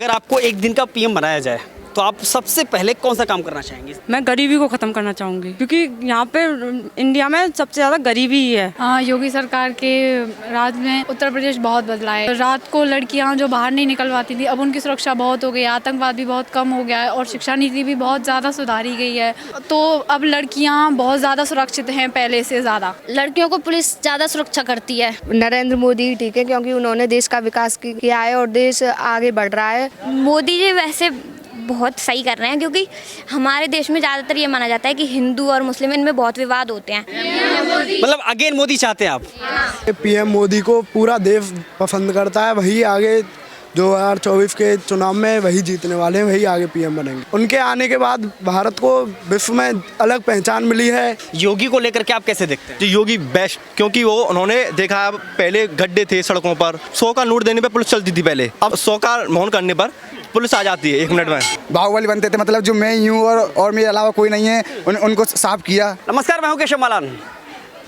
अगर आपको एक दिन का पीएम बनाया जाए तो आप सबसे पहले कौन सा काम करना चाहेंगे? मैं गरीबी को ख़त्म करना चाहूँगी क्योंकि यहाँ पे इंडिया में सबसे ज़्यादा गरीबी ही है। हाँ, योगी सरकार के राज में उत्तर प्रदेश बहुत बदला है। रात को लड़कियाँ जो बाहर नहीं निकल पाती थी, अब उनकी सुरक्षा बहुत हो गई है, आतंकवाद भी बहुत कम हो गया है और शिक्षा नीति भी बहुत ज़्यादा सुधारी गई है। तो अब लड़कियाँ बहुत ज़्यादा सुरक्षित हैं पहले से ज़्यादा। लड़कियों को पुलिस ज़्यादा सुरक्षा करती है। नरेंद्र मोदी ठीक है क्योंकि उन्होंने देश का विकास किया है और देश आगे बढ़ रहा है। मोदी जी वैसे बहुत सही कर रहे हैं क्योंकि हमारे देश में ज़्यादातर ये माना जाता है कि हिंदू और मुस्लिम इनमें बहुत विवाद होते हैं। मतलब अगेन मोदी चाहते हैं आप? पीएम मोदी को पूरा देश पसंद करता है, वही आगे 2024 के चुनाव में वही जीतने वाले हैं, वही आगे पीएम बनेंगे। उनके आने के बाद भारत को विश्व में अलग पहचान मिली है। योगी को लेकर के आप कैसे देखते हैं? जी योगी बेस्ट, क्योंकि वो उन्होंने देखा पहले गड्ढे थे सड़कों पर, 100 का नोट देने पे पुलिस चलती थी पहले, अब 100 का मौन करने पर पुलिस आ जाती है 1 मिनट में। बाहुबली बनते थे, मतलब जो मैं ही हूँ और मेरे अलावा कोई नहीं है, उनको साफ किया। नमस्कार, मैं हूं केशव मालान।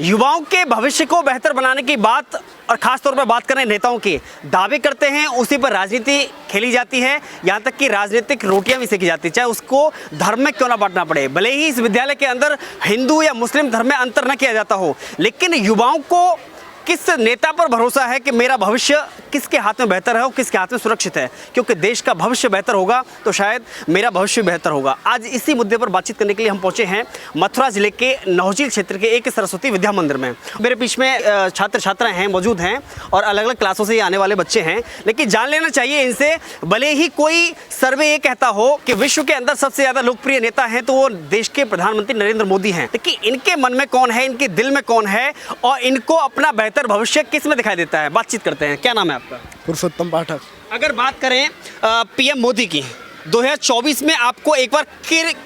युवाओं के भविष्य को बेहतर बनाने की बात और खास तौर पर बात करें नेताओं की, दावे करते हैं उसी पर राजनीति खेली जाती है, यहाँ तक कि राजनीतिक रोटियां भी सेकी जाती है, चाहे उसको धर्म में क्यों ना बांटना पड़े। भले ही इस विद्यालय के अंदर हिंदू या मुस्लिम धर्म में अंतर न किया जाता हो, लेकिन युवाओं को किस नेता पर भरोसा है कि मेरा भविष्य किसके हाथ में बेहतर है और किसके हाथ में सुरक्षित है, क्योंकि देश का भविष्य बेहतर होगा तो शायद मेरा भविष्य बेहतर होगा। आज इसी मुद्दे पर बातचीत करने के लिए हम पहुंचे हैं मथुरा जिले के नौझील क्षेत्र के एक सरस्वती विद्या मंदिर में। मेरे बीच में छात्र छात्राएं हैं, मौजूद हैं और अलग अलग क्लासों से आने वाले बच्चे हैं, लेकिन जान लेना चाहिए इनसे, भले ही कोई सर्वे ये कहता हो कि विश्व के अंदर सबसे ज़्यादा लोकप्रिय नेता हैं तो वो देश के प्रधानमंत्री नरेंद्र मोदी हैं, लेकिन इनके मन में कौन है, इनके दिल में कौन है और इनको अपना बेहतर भविष्य किस में दिखाई देता है। बातचीत करते हैं। क्या नाम है आपका? पुरुषोत्तम पाठक। अगर बात करें पीएम मोदी की, 2024 में आपको एक बार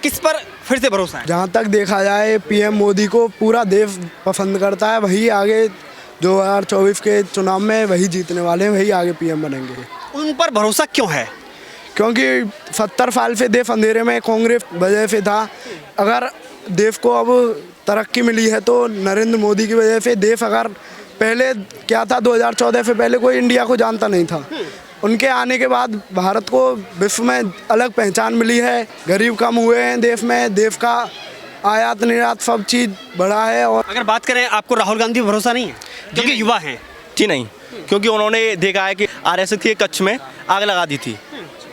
किस पर फिर से भरोसा है? जहाँ तक देखा जाए पीएम मोदी को पूरा देश पसंद करता है, वही आगे 2024 के चुनाव में वही जीतने वाले हैं, वही आगे पीएम बनेंगे। उन पर भरोसा क्यों है? क्योंकि 70 साल से देश अंधेरे में कांग्रेस वजह से था। अगर देश को अब तरक्की मिली है तो नरेंद्र मोदी की वजह से। देश अगर पहले क्या था, 2014 से पहले कोई इंडिया को जानता नहीं था, उनके आने के बाद भारत को विश्व में अलग पहचान मिली है। गरीब कम हुए हैं देश में, देश का आयात निर्यात सब चीज़ बढ़ा है। और अगर बात करें, आपको राहुल गांधी पर भरोसा नहीं है क्योंकि युवा हैं? जी नहीं, क्योंकि उन्होंने देखा है कि आरएसएस के कच्छ में आग लगा दी थी।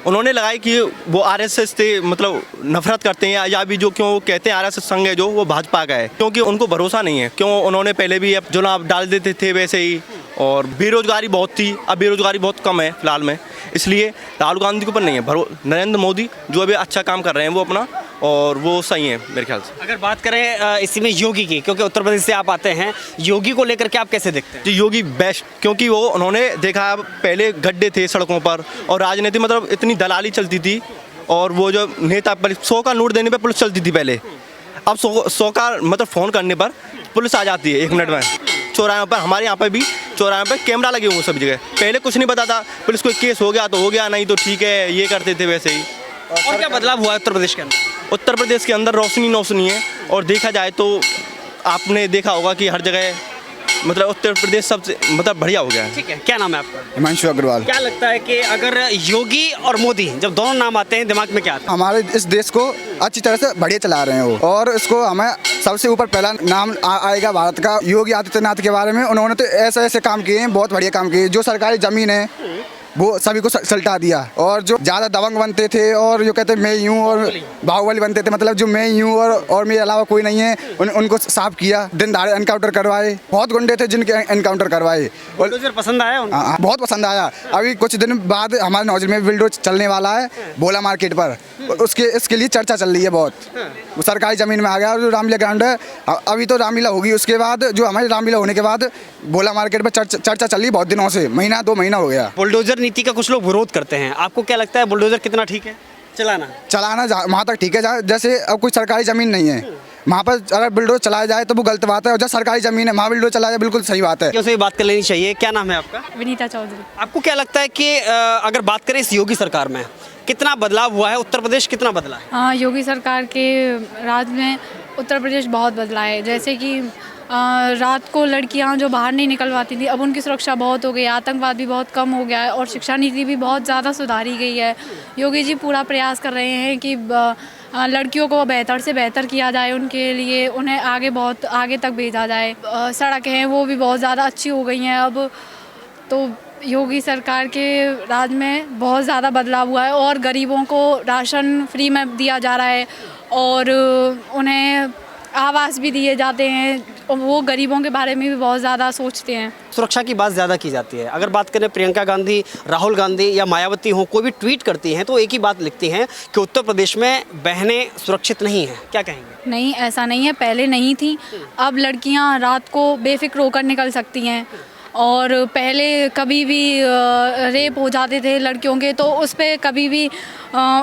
उन्होंने लगाई कि वो आरएसएस से मतलब नफरत करते हैं या भी जो क्यों कहते हैं आरएसएस संग है जो वो भाजपा का है, क्योंकि उनको भरोसा नहीं है। क्यों उन्होंने पहले भी अब चुनाव डाल देते थे वैसे ही, और बेरोजगारी बहुत थी, अब बेरोजगारी बहुत कम है फिलहाल में, इसलिए राहुल गांधी के ऊपर नहीं है। नरेंद्र मोदी जो अभी अच्छा काम कर रहे हैं वो अपना, और वो सही है मेरे ख्याल से। अगर बात करें इसी में योगी की, क्योंकि उत्तर प्रदेश से आप आते हैं, योगी को लेकर के आप कैसे देखते हैं? जी योगी बेस्ट, क्योंकि वो उन्होंने देखा पहले गड्ढे थे सड़कों पर और राजनीति मतलब इतनी दलाली चलती थी, और वो जो नेता पर 100 का नोट देने पे पुलिस चलती थी पहले, अब 100 का मतलब फ़ोन करने पर पुलिस आ जाती है 1 मिनट में। चौराहों पर, हमारे यहाँ पर भी चौराहों पर कैमरा लगे हुए सभी जगह। पहले कुछ नहीं पता था, पुलिस कोई केस हो गया तो हो गया, नहीं तो ठीक है, ये करते थे वैसे ही। और क्या बदलाव हुआ है उत्तर प्रदेश के अंदर? उत्तर प्रदेश के अंदर रोशनी है, और देखा जाए तो आपने देखा होगा कि हर जगह मतलब उत्तर प्रदेश सबसे मतलब बढ़िया हो गया है। ठीक है, क्या नाम है आपका? हिमांशु अग्रवाल। क्या लगता है कि अगर योगी और मोदी जब दोनों नाम आते हैं दिमाग में क्या आता है? हमारे इस देश को अच्छी तरह से बढ़िया चला रहे हैं वो, और इसको हमें सबसे ऊपर पहला नाम आएगा भारत का योगी आदित्यनाथ के बारे में। उन्होंने तो ऐसे ऐसे काम किए हैं, बहुत बढ़िया काम किए। जो सरकारी ज़मीन है वो सभी को सल्टा दिया, और जो ज़्यादा दबंग बनते थे और जो कहते मैं ही हूँ और बाहुबली बनते थे, मतलब जो मैं ही हूँ और मेरे अलावा कोई नहीं है, उनको साफ किया। दिन दहाड़े एनकाउंटर करवाए, बहुत गुंडे थे जिनके एनकाउंटर करवाए। बुलडोजर पसंद आया उनको? हाँ, बहुत पसंद आया। अभी कुछ दिन बाद हमारे नौजिल में बुलडोजर चलने वाला है भोला मार्केट पर, इसके लिए चर्चा चल रही है बहुत। वो सरकारी ज़मीन में आ गया, और जो रामलीला ग्राउंड है, अभी तो रामलीला होगी, उसके बाद जो हमारी रामलीला होने के बाद भोला मार्केट पर चर्चा चल रही है बहुत दिनों से, महीना 2 महीना हो गया। बुलडोजर नीति का कुछ लोग विरोध करते हैं, आपको क्या लगता है बुलडोजर कितना ठीक है चलाना वहाँ तक ठीक है, जैसे अब कोई सरकारी ज़मीन नहीं है वहाँ पर अगर बुलडोजर चलाया जाए तो वो गलत बात है, और जब सरकारी ज़मीन है वहाँ बुलडोजर चलाया जाए बिल्कुल सही बात है। क्यों से बात कर लेनी चाहिए। क्या नाम है आपका? विनीता चौधरी। आपको क्या लगता है कि अगर बात करें इस योगी सरकार में कितना बदलाव हुआ है, उत्तर प्रदेश कितना बदला है? हाँ, योगी सरकार के राज में उत्तर प्रदेश बहुत बदला है। जैसे कि रात को लड़कियां जो बाहर नहीं निकल पाती थी, अब उनकी सुरक्षा बहुत हो गई है, आतंकवाद भी बहुत कम हो गया है और शिक्षा नीति भी बहुत ज़्यादा सुधारी गई है। योगी जी पूरा प्रयास कर रहे हैं कि लड़कियों को बेहतर से बेहतर किया जाए, उनके लिए उन्हें बहुत आगे तक भेजा जाए। सड़कें हैं वो भी बहुत ज़्यादा अच्छी हो गई हैं अब तो। योगी सरकार के राज में बहुत ज़्यादा बदलाव हुआ है और गरीबों को राशन फ्री में दिया जा रहा है और उन्हें आवास भी दिए जाते हैं और वो गरीबों के बारे में भी बहुत ज़्यादा सोचते हैं। सुरक्षा की बात ज़्यादा की जाती है। अगर बात करें प्रियंका गांधी, राहुल गांधी या मायावती हो, कोई भी ट्वीट करती हैं तो एक ही बात लिखती हैं कि उत्तर प्रदेश में बहनें सुरक्षित नहीं हैं। क्या कहेंगे? नहीं, ऐसा नहीं है, पहले नहीं थी। अब लड़कियां रात को बेफिक्र होकर निकल सकती हैं और पहले कभी भी रेप हो जाते थे लड़कियों के तो उस पर कभी भी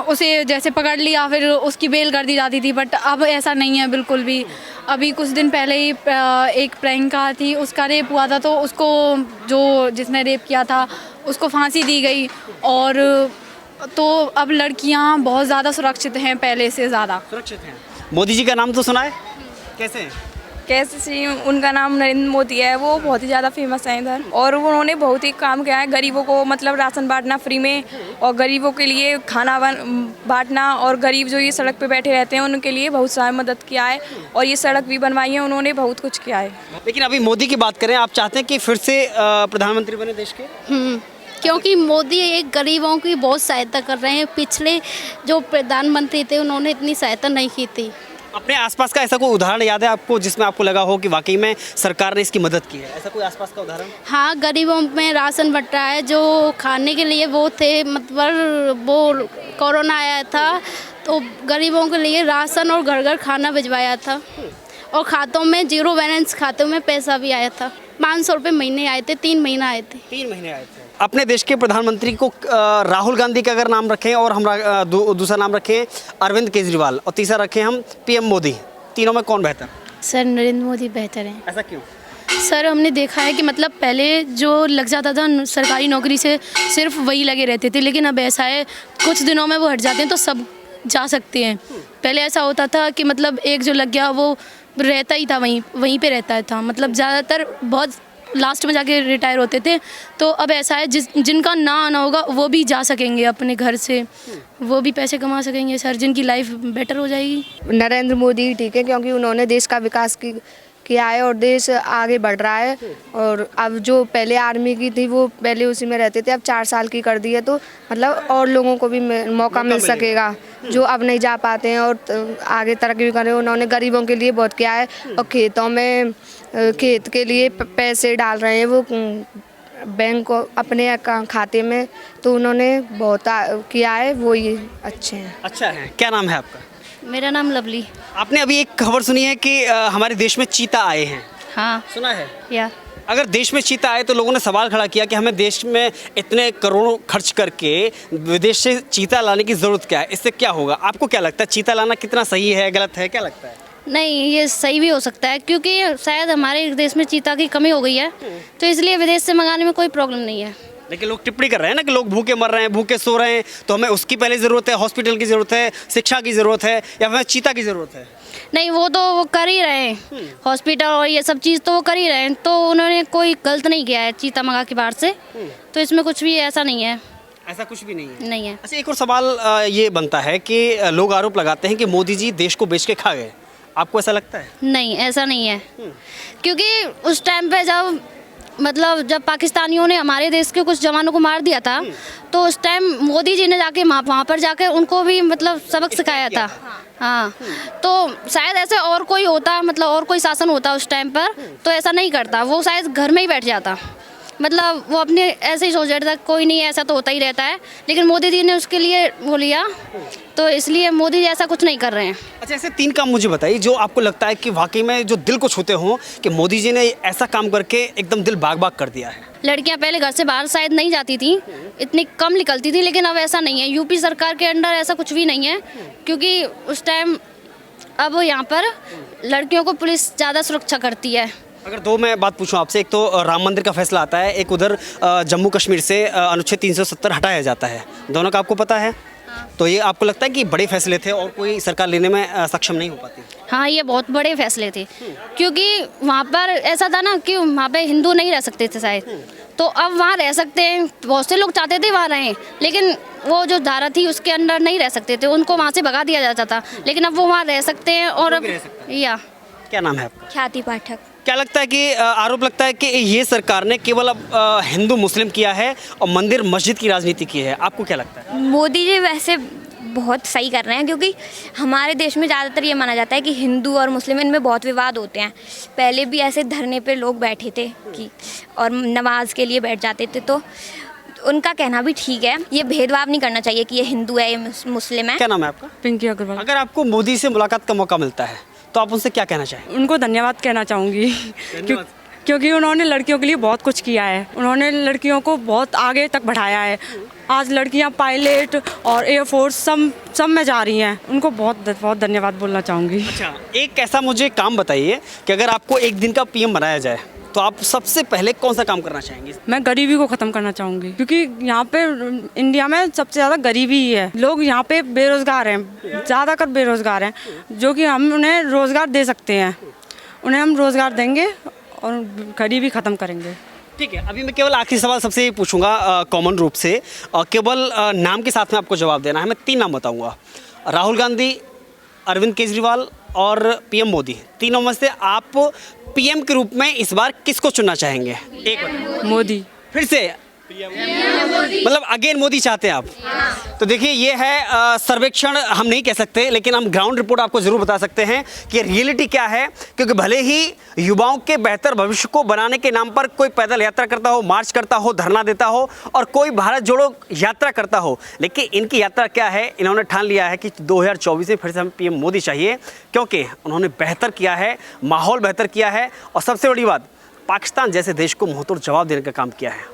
उसे जैसे पकड़ लिया फिर उसकी बेल कर दी जाती थी, बट अब ऐसा नहीं है बिल्कुल भी। अभी कुछ दिन पहले ही एक प्रियंका थी, उसका रेप हुआ था तो उसको जिसने रेप किया था उसको फांसी दी गई और तो अब लड़कियां बहुत ज़्यादा सुरक्षित हैं, पहले से ज़्यादा सुरक्षित हैं। मोदी जी का नाम तो सुना है, कैसे हैं? कैसे सी उनका नाम नरेंद्र मोदी है, वो बहुत ही ज़्यादा फेमस है इधर और उन्होंने बहुत ही काम किया है गरीबों को, मतलब राशन बांटना फ्री में और गरीबों के लिए खाना बांटना और गरीब जो ये सड़क पे बैठे रहते हैं उनके लिए बहुत सारी मदद किया है और ये सड़क भी बनवाई है, उन्होंने बहुत कुछ किया है। लेकिन अभी मोदी की बात करें, आप चाहते हैं कि फिर से प्रधानमंत्री बने देश के? क्योंकि मोदी एक गरीबों की बहुत सहायता कर रहे हैं। पिछले जो प्रधानमंत्री थे उन्होंने इतनी सहायता नहीं की थी। अपने आसपास का ऐसा कोई उदाहरण याद है आपको जिसमें आपको लगा हो कि वाकई में सरकार ने इसकी मदद की है? ऐसा कोई आसपास का उदाहरण? हाँ, गरीबों में राशन बंट रहा है, जो खाने के लिए वो थे, मतलब वो कोरोना आया था तो गरीबों के लिए राशन और घर घर खाना भिजवाया था और खातों में 0 बैलेंस खातों में पैसा भी आया था। 500 रुपये महीने आए थे, 3 महीना आए थे। 3 महीने आए थे। अपने देश के प्रधानमंत्री को राहुल गांधी का अगर नाम रखें और हम दूसरा नाम रखें अरविंद केजरीवाल और तीसरा रखें हम पीएम मोदी, तीनों में कौन बेहतर? सर नरेंद्र मोदी बेहतर हैं। ऐसा क्यों? सर हमने देखा है कि मतलब पहले जो लग जाता था सरकारी नौकरी से सिर्फ वही लगे रहते थे, लेकिन अब ऐसा है कुछ दिनों में वो हट जाते हैं तो सब जा सकते हैं। पहले ऐसा होता था कि मतलब एक जो लग गया वो रहता ही था, वहीं पे रहता था, मतलब ज़्यादातर बहुत लास्ट में जाके रिटायर होते थे। तो अब ऐसा है जिनका ना आना होगा वो भी जा सकेंगे अपने घर से, वो भी पैसे कमा सकेंगे सर, जिनकी लाइफ बेटर हो जाएगी। नरेंद्र मोदी ठीक है क्योंकि उन्होंने देश का विकास किया है और देश आगे बढ़ रहा है। और अब जो पहले आर्मी की थी वो पहले उसी में रहते थे, अब 4 साल की कर दी है तो मतलब और लोगों को भी मौका मिल सकेगा जो अब नहीं जा पाते हैं और आगे तरक्की भी करें। उन्होंने गरीबों के लिए बहुत किया है और खेतों में खेत के लिए पैसे डाल रहे हैं वो बैंक को अपने खाते में, तो उन्होंने बहुत किया है, वो ये अच्छे हैं। अच्छा है। क्या नाम है आपका? मेरा नाम लवली। आपने अभी एक खबर सुनी है कि हमारे देश में चीता आए हैं? हाँ सुना है। या अगर देश में चीता आए तो लोगों ने सवाल खड़ा किया कि हमें देश में इतने करोड़ों खर्च करके विदेश से चीता लाने की ज़रूरत क्या है, इससे क्या होगा? आपको क्या लगता है चीता लाना कितना सही है, गलत है, क्या लगता है? नहीं, ये सही भी हो सकता है क्योंकि शायद हमारे देश में चीता की कमी हो गई है तो इसलिए विदेश से मंगाने में कोई प्रॉब्लम नहीं है। लेकिन लोग टिप्पणी कर रहे हैं ना कि लोग भूखे मर रहे हैं, भूखे सो रहे हैं, तो हमें उसकी पहले ज़रूरत है, हॉस्पिटल की ज़रूरत है, शिक्षा की ज़रूरत है, या हमें चीता की ज़रूरत है? नहीं, वो तो वो कर ही रहे हैं, हॉस्पिटल और ये सब चीज़ तो वो कर ही रहे हैं, तो उन्होंने कोई गलत नहीं किया है चीता मंगा के बाहर से, तो इसमें कुछ भी ऐसा नहीं है। ऐसा कुछ भी नहीं है? नहीं है। अच्छा, एक और सवाल ये बनता है कि लोग आरोप लगाते हैं कि मोदी जी देश को बेच के खा गए, आपको ऐसा लगता है? नहीं, ऐसा नहीं है क्योंकि उस टाइम पे जब पाकिस्तानियों ने हमारे देश के कुछ जवानों को मार दिया था तो उस टाइम मोदी जी ने जाके वहाँ पर जाकर उनको भी मतलब सबक सिखाया था। हाँ, तो शायद ऐसे और कोई होता, मतलब और कोई शासन होता उस टाइम पर तो ऐसा नहीं करता, वो शायद घर में ही बैठ जाता, मतलब वो अपने ऐसे ही सोच रहा था कोई नहीं, ऐसा तो होता ही रहता है, लेकिन मोदी जी ने उसके लिए वो लिया, तो इसलिए मोदी जी ऐसा कुछ नहीं कर रहे हैं। अच्छा, ऐसे 3 काम मुझे बताइए जो आपको लगता है कि वाकई में जो दिल को छूते हों कि मोदी जी ने ऐसा काम करके एकदम दिल बाग बाग कर दिया है। लड़कियां पहले घर से बाहर शायद नहीं जाती थी, इतनी कम निकलती थी, लेकिन अब ऐसा नहीं है। यूपी सरकार के अंडर ऐसा कुछ भी नहीं है क्योंकि उस टाइम अब यहाँ पर लड़कियों को पुलिस ज़्यादा सुरक्षा करती है। अगर दो मैं बात पूछूं आपसे, एक तो राम मंदिर का फैसला आता है, एक उधर जम्मू कश्मीर से अनुच्छेद 370 हटाया जाता है, दोनों का आपको पता है? तो ये आपको लगता है कि बड़े फैसले थे और कोई सरकार लेने में सक्षम नहीं हो पाती? हाँ, ये बहुत बड़े फैसले थे, क्योंकि वहाँ पर ऐसा था ना कि वहाँ पे हिंदू नहीं रह सकते थे शायद, तो अब वहाँ रह सकते हैं। बहुत से लोग चाहते थे वहाँ रहें, लेकिन वो जो धारा थी उसके अंदर नहीं रह सकते थे, उनको वहाँ से भगा दिया जाता था, लेकिन अब वो वहाँ रह सकते हैं। और अब या क्या नाम है आपका? ख्याति पाठक। क्या लगता है कि आरोप लगता है कि ये सरकार ने केवल अब हिंदू मुस्लिम किया है और मंदिर मस्जिद की राजनीति की है, आपको क्या लगता है? मोदी जी वैसे बहुत सही कर रहे हैं, क्योंकि हमारे देश में ज़्यादातर ये माना जाता है कि हिंदू और मुस्लिम इनमें बहुत विवाद होते हैं। पहले भी ऐसे धरने पे लोग बैठे थे कि और नमाज के लिए बैठ जाते थे, तो उनका कहना भी ठीक है। ये भेदभाव नहीं करना चाहिए कि ये हिंदू है, ये मुस्लिम है। क्या नाम है आपका? पिंकी अग्रवाल। अगर आपको मोदी से मुलाकात का मौका मिलता है तो आप उनसे क्या कहना चाहेंगे? उनको धन्यवाद कहना चाहूँगी, क्योंकि उन्होंने लड़कियों के लिए बहुत कुछ किया है, उन्होंने लड़कियों को बहुत आगे तक बढ़ाया है। आज लड़कियां पायलट और एयरफोर्स सब में जा रही हैं, उनको बहुत बहुत धन्यवाद बोलना चाहूँगी। अच्छा, एक ऐसा मुझे काम बताइए कि अगर आपको एक दिन का पीएम बनाया जाए तो आप सबसे पहले कौन सा काम करना चाहेंगे? मैं गरीबी को ख़त्म करना चाहूँगी, क्योंकि यहाँ पे इंडिया में सबसे ज़्यादा गरीबी ही है। लोग यहाँ पे बेरोज़गार हैं, ज़्यादातर बेरोज़गार हैं, जो कि हम उन्हें रोज़गार दे सकते हैं। उन्हें हम रोज़गार देंगे और गरीबी ख़त्म करेंगे। ठीक है, अभी मैं केवल आखिरी सवाल सबसे पूछूंगा कॉमन रूप से, केवल नाम के साथ में आपको जवाब देना है। मैं 3 नाम बताऊंगा, राहुल गांधी, अरविंद केजरीवाल और पीएम मोदी। तीनों में से आप पीएम के रूप में इस बार किसको चुनना चाहेंगे? एक बार मोदी। फिर से मतलब अगेन मोदी चाहते हैं आप? तो देखिए, ये है सर्वेक्षण हम नहीं कह सकते, लेकिन हम ग्राउंड रिपोर्ट आपको ज़रूर बता सकते हैं कि रियलिटी क्या है। क्योंकि भले ही युवाओं के बेहतर भविष्य को बनाने के नाम पर कोई पैदल यात्रा करता हो, मार्च करता हो, धरना देता हो और कोई भारत जोड़ो यात्रा करता हो, लेकिन इनकी यात्रा क्या है? इन्होंने ठान लिया है कि 2024 में फिर से हमें पीएम मोदी चाहिए, क्योंकि उन्होंने बेहतर किया है, माहौल बेहतर किया है और सबसे बड़ी बात, पाकिस्तान जैसे देश को मुंहतोड़ जवाब देने का काम किया है।